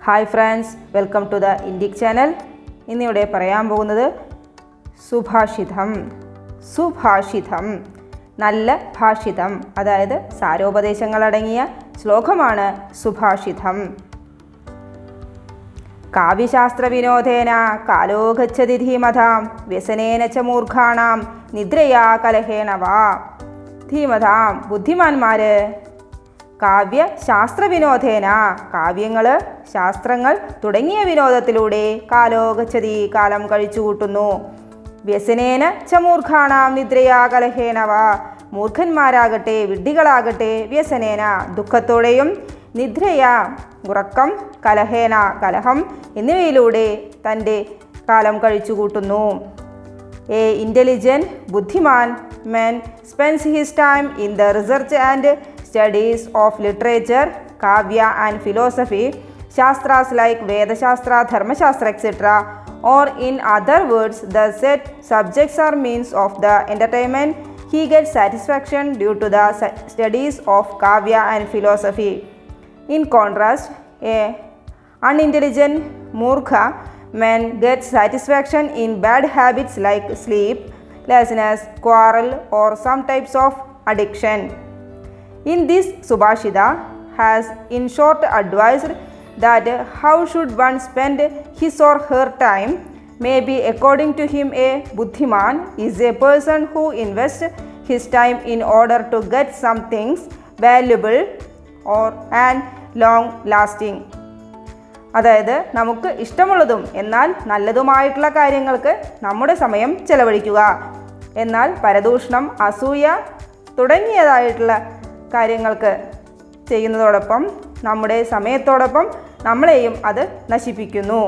Hi friends, welcome to the Indic channel. ഇന്നിവിടെ പറയാൻ പോകുന്നത് സുഭാഷിതം. സുഭാഷിതം, നല്ല ഭാഷിതം, അതായത് സാരോപദേശങ്ങളടങ്ങിയ ശ്ലോകമാണ് സുഭാഷിതം. കാവ്യശാസ്ത്ര വിനോദേന കാലോ ഗച്ഛതി ധീമതാം വ്യസനേന ച മൂർഖാണാം നിദ്രയാ കലഹേന വാ. ധീമതാം, ബുദ്ധിമാന്മാർ. കാവ്യശാസ്ത്ര വിനോദേന, കാവ്യങ്ങൾ, ശാസ്ത്രങ്ങൾ തുടങ്ങിയ വിനോദത്തിലൂടെ കാലോ ഗച്ഛതി, കാലം കഴിച്ചു കൂട്ടുന്നു. വ്യസനേന ച മൂർഖാണാം നിദ്രയാ കലഹേന വാ. മൂർഖന്മാരാകട്ടെ, വിഡ്ഢികളാകട്ടെ, വ്യസനേന ദുഃഖത്തോടെയും, നിദ്രയാ ഉറക്കം, കലഹേന കലഹം എന്നിവയിലൂടെ തൻ്റെ കാലം കഴിച്ചു കൂട്ടുന്നു. എ ഇൻ്റലിജൻറ്റ്, ബുദ്ധിമാൻ man spends his time in the research and studies of literature, kavya and philosophy, shastras like Vedashastra, Dharmashastra, etc. Or in other words, the said subjects are means of the entertainment. He gets satisfaction due to the studies of kavya and philosophy. In contrast, a unintelligent murkha man gets satisfaction in bad habits like sleep, laziness, quarrel or some types of addiction. In this Subhashita has in short advised that how should one spend his or her time. Maybe according to him a buddhiman is a person who invests his time in order to get some things valuable or and long lasting. അതായത് നമുക്ക് ഇഷ്ടമുള്ളതും എന്നാൽ നല്ലതുമായിട്ടുള്ള കാര്യങ്ങൾക്ക് നമ്മുടെ സമയം ചെലവഴിക്കുക. എന്നാൽ പരദൂഷണം, അസൂയ തുടങ്ങിയതായിട്ടുള്ള കാര്യങ്ങൾക്ക് ചെയ്യുന്നതോടൊപ്പം നമ്മുടെ സമയത്തോടൊപ്പം നമ്മളെയും അത് നശിപ്പിക്കുന്നു.